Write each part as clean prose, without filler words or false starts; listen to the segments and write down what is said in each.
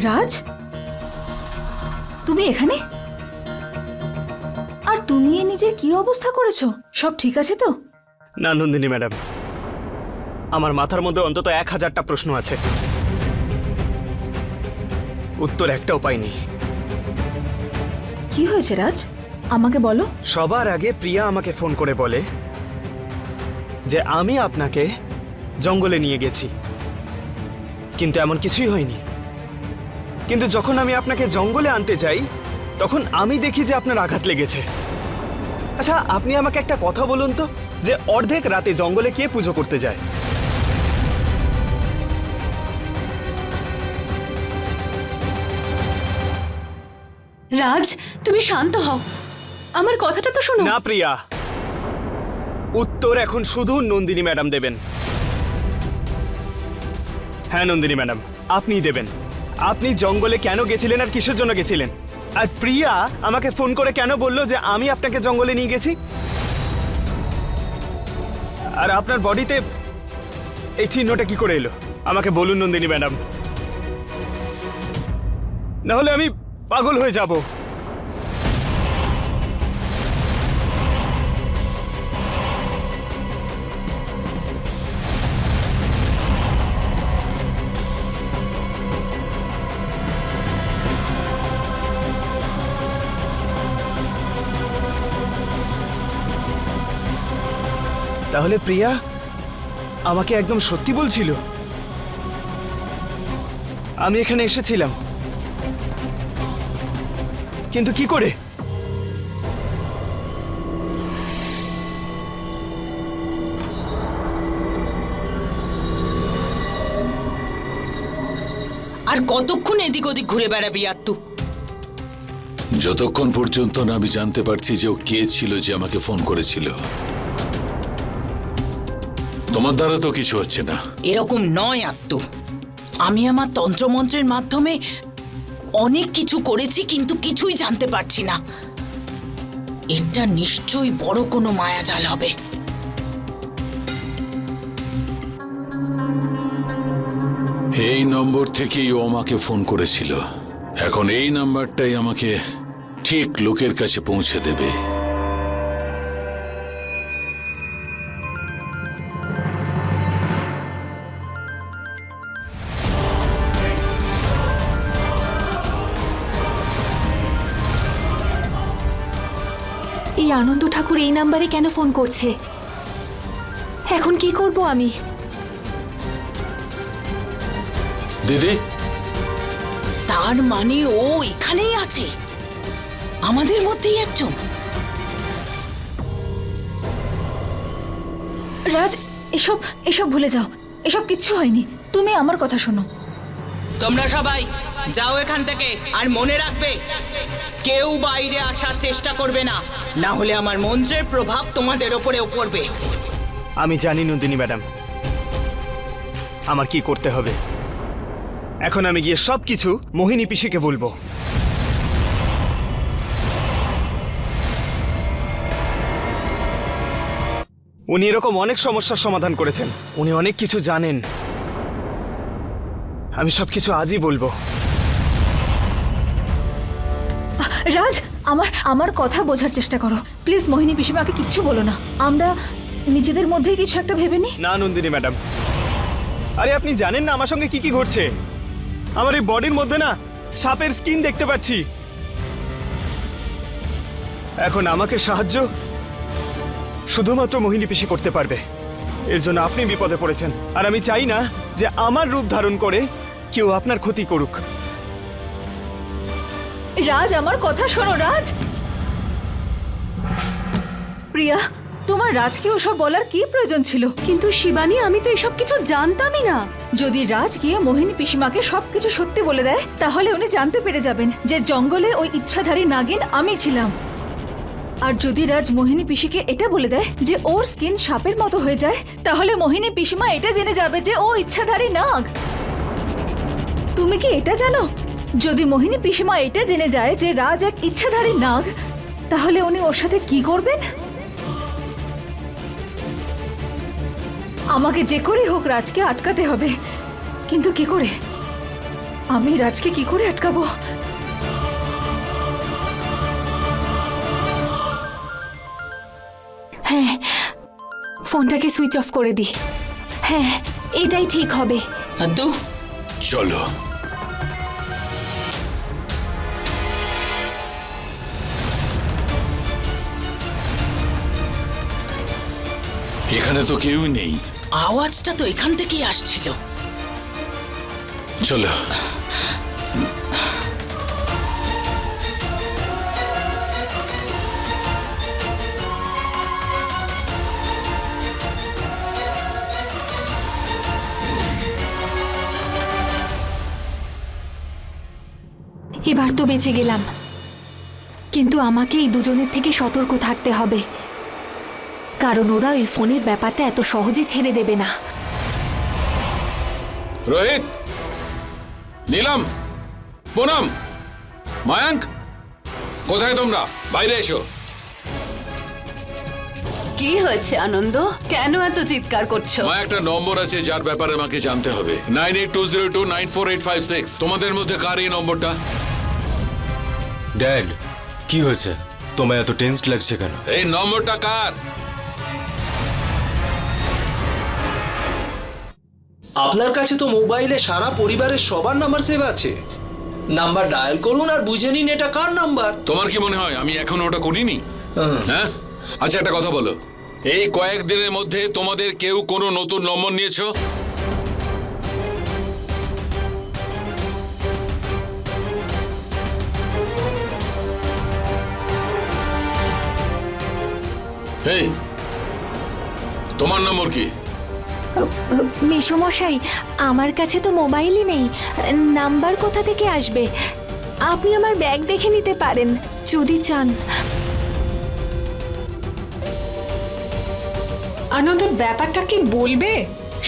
রাজ, তুমি এখানে? আর তুমি এ নিজে কি অবস্থা করেছো? সব ঠিক আছে তো? না নন্দিনী ম্যাডাম, আমার মাথার মধ্যে অন্তত 1000টা প্রশ্ন আছে, উত্তর একটাও পাইনি। কি হয়েছে রাজ, আমাকে বলো। সবার আগে প্রিয়া আমাকে ফোন করে বলে যে আমি আপনাকে জঙ্গলে নিয়ে গেছি, কিন্তু এমন কিছুই হয়নি। কিন্তু যখন আমি আপনাকে জঙ্গলে আনতে যাই তখন আমি দেখি যে আপনার আঘাত লেগেছে। আচ্ছা, আপনি আমাকে একটা কথা বলুন তো, যে অর্ধেক রাতে জঙ্গলে কে পুজো করতে যায়? রাজ, তুমি শান্ত হও, আমার কথাটা তো শোনো। না প্রিয়া, উত্তর এখন শুধু নন্দিনী ম্যাডাম দেবেন। হ্যাঁ নন্দিনী ম্যাডাম, আপনিই দেবেন। আপনি জঙ্গলে কেন গেছিলেন আর কিসের জন্য গেছিলেন? আর প্রিয়া আমাকে ফোন করে কেন বললো যে আমি আপনাকে জঙ্গলে নিয়ে গেছি? আর আপনার বডিতে এই চিহ্নটা কি করে এলো? আমাকে বলুন নন্দিনী ম্যাডাম, না হলে আমি পাগল হয়ে যাব। তাহলে প্রিয়া আমাকে একদম সত্যি বলছিল? আমি এখানে এসেছিলাম, কিন্তু কি করে? আর কতক্ষণ এদিক ওদিক ঘুরে বেড়াবি আত্তু? যতক্ষণ পর্যন্ত না আমি জানতে পারছি যে ও কে ছিল যে আমাকে ফোন করেছিল। তোমার দ্বারা তো কিছু হচ্ছে না। এরকম নয় আত্তু, আমি আমার তন্ত্রমন্ত্রের মাধ্যমে অনেক কিছু করেছি, কিন্তু কিছুই জানতে পারছি না। এটা নিশ্চয়ই বড় কোনো মায়াজাল হবে। এই নম্বর থেকেই ও আমাকে ফোন করেছিল। এখন এই নাম্বারটাই আমাকে ঠিক লোকের কাছে পৌঁছে দেবে। এই আনন্দ ঠাকুর এই নাম্বারে কেন ফোন করছে? এখন কি করব আমি? দিদি, তার মানে ও এখানেই আছে, আমাদের মধ্যেই একজন। রাজ, এসব এসব ভুলে যাও, এসব কিচ্ছু হয়নি। তুমি আমার কথা শোনো। তোমরা সবাই যাও এখান থেকে, আর মনে রাখবে কেউ বাইরে আসার চেষ্টা করবে না, না হলে আমার মন্ত্রের প্রভাব তোমাদের ওপরেও পড়বে। আমি জানি নন্দিনী ম্যাডাম আমার কি করতে হবে। এখন আমি গিয়ে সবকিছু মোহিনী পিসিকে বলবো। উনি এরকম অনেক সমস্যার সমাধান করেছেন, উনি অনেক কিছু জানেন। আমি সবকিছু আজই বলবো। রাজ, আমার কথা বোঝার চেষ্টা করো প্লিজ। মোহিনী পিসিমাকে কিচ্ছু বলো না, আমরা নিজেদের মধ্যেই কিছু একটা ভেবে নিই। না নন্দিনী ম্যাডাম, আরে আপনি জানেন না আমার সঙ্গে কি কি ঘটছে? আমার এই বডির মধ্যে না সাপের স্কিন দেখতে পাচ্ছি। এখন আমাকে সাহায্য শুধুমাত্র মোহিনী পিসি করতে পারবে। এর জন্য আপনি বিপদে পড়েছেন, আর আমি চাই না যে আমার রূপ ধারণ করে কেউ আপনার ক্ষতি করুক। রাজ, আমার কথা শোনো। রাজ, প্রিয়া, তোমার রাজকে ওসব বলার কি প্রয়োজন ছিল? কিন্তু শিবানী, আমি তো এসব কিছু জানতামই না। যদি রাজ গিয়ে মোহিনী পিসিমাকে সবকিছু সত্যি বলে দেয় তাহলে উনি জানতে পেরে যাবেন যে জঙ্গলে ওই ইচ্ছাধারী নাগিন আমি ছিলাম। আর যদি রাজ মোহিনী পিসিকে এটা বলে দেয় যে ওর স্কিন সাপের মতো হয়ে যায়, তাহলে মোহিনী পিসিমা এটা জেনে যাবে যে ও ইচ্ছাধারী নাগ। তুমি কি এটা জানো? যদি মোহিনী পিসিমা এটা জেনে যায় যে রাজ এক ইচ্ছাধারী নাগ, তাহলে উনি ওর সাথে কি করবেন? আমাকে যে করেই হোক রাজকে আটকাতে হবে, কিন্তু কি করে? আমি রাজকে কি করে আটকাবো? হ্যাঁ, ফোনটাকে সুইচ অফ করে দি। হ্যাঁ, এটাই ঠিক হবে। আদ্দু, চলো। এখানে তো কেউই নেই। আওয়াজটা তো এখান থেকেই আসছিল। চলো। এবার তো বেঁচে গেলাম, কিন্তু আমাকে এই দুজনের থেকে সতর্ক থাকতে হবে, কারণ ওরা ওই ফোনের ব্যাপারটা এত সহজে ছেড়ে দেবে না। রোহিত, নীলম, পুনম, মায়াঙ্ক, কোথায় তোমরা? বাইরে এসো। কি হয়েছে আনন্দ? কেন এত চিৎকার করছো? মা, একটা নম্বর আছে যার ব্যাপারে আমাকে জানতে হবে। 9820294856। তোমাদের মধ্যে কার এই নম্বরটা? ড্যাড, কি হয়েছে? তোমায় এত টেনসড লাগছে কেন? এই নম্বরটা কার? আপনার কাছে তো মোবাইলে সারা পরিবারের সবার নাম্বার সেভ আছে। নাম্বার ডায়াল করুন আর বুঝে নিন এটা কার নাম্বার। তোমার কি মনে হয় আমি এখনো ওটা করিনি? হ্যাঁ, আচ্ছা একটা কথা বলো, এই কয়েকদিনের মধ্যে তোমাদের কেউ কোনো নতুন নম্বর নিয়েছো? এই, তোমার নম্বর কি? মেসোমশাই, আমার কাছে তো মোবাইলই নেই, নাম্বার কোথা থেকে আসবে? আপনি আমার ব্যাগ দেখে নিতে পারেন যদি চান। আনন্দ, ব্যাপারটা কি বলবে?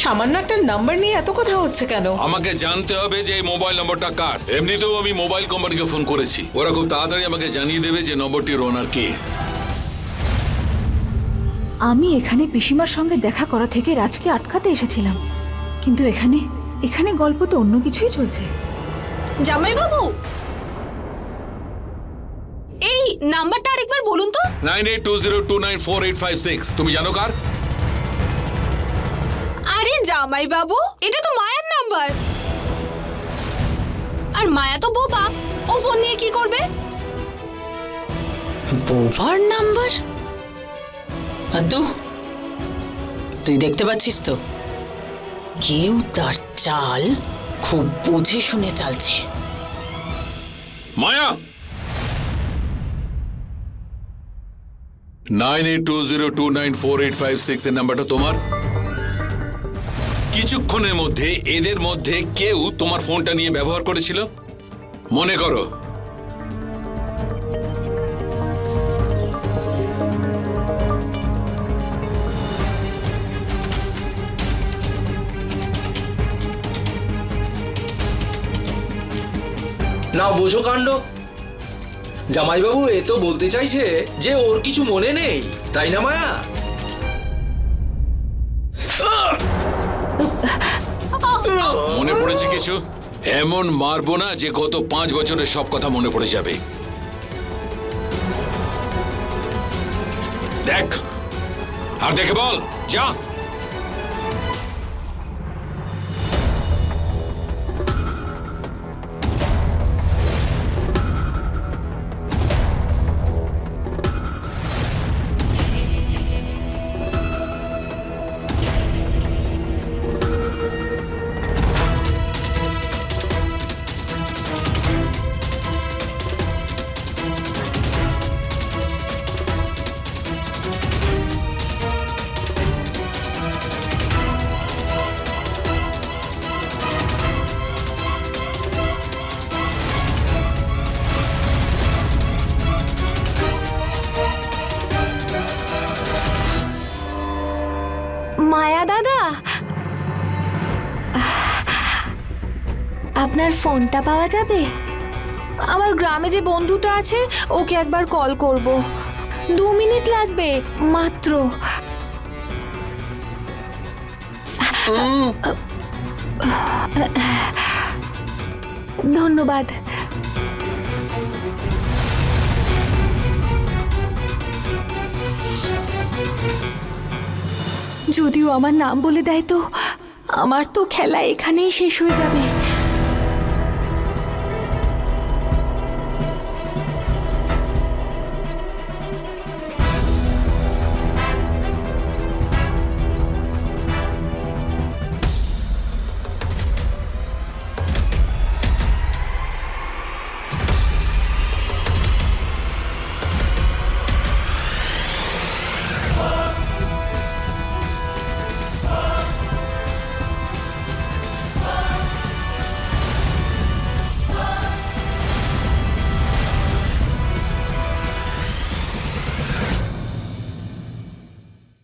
সামান্য একটা নাম্বার নিয়ে এত কথা হচ্ছে কেন? আমাকে জানতে হবে যে এই মোবাইল নম্বরটা কার। এমনিতেও আমি মোবাইল কোম্পানিকে ফোন করেছি, ওরা খুব তাড়াতাড়ি আমাকে জানিয়ে দেবে যে নম্বরটির ওনার কে। আমি এখানে পিসিমার সঙ্গে দেখা করা থেকে রাজকে আটকাতে এসেছিলাম, কিন্তু এখানে এখানে গল্প তো অন্য কিছুই চলছে। জামাইবাবু, এই নাম্বারটা আরেকবার বলুন তো। 9820294856। তুমি জানো কার? আরে জামাইবাবু, এটা তো মায়ার নাম্বার। আর মায়া তো বোবা, ও ফোন নিয়ে কি করবে? বোবার নাম্বার? আদ্দু, তুই দেখতে পাচ্ছিস তো কেউ তার চাল খুব বুঝে শুনে চালছে। মায়া, 9820294856 এর নাম্বারটা তোমার? কিছুক্ষণের মধ্যে এদের মধ্যে কেউ তোমার ফোনটা নিয়ে ব্যবহার করেছিল, মনে করো। নাও বোঝো কাণ্ড। জামাইবাবু এ তো বলতে চাইছে যে ওর কিছু মনে নেই, তাই না মায়া? মনে পড়েছে কিছু? এমন মারবো না যে গত 5 বছরের সব কথা মনে পড়ে যাবে। দেখ আর দেখে বল, যা। মায়া দাদা, আপনার ফোনটা পাওয়া যাবে? আমার গ্রামে যে বন্ধুটা আছে ওকে একবার কল করব, 2 মিনিট লাগবে মাত্র। ধন্যবাদ। যদিও আমার নাম বলে দেয় তো আমার তো খেলা এখানেই শেষ হয়ে যাবে।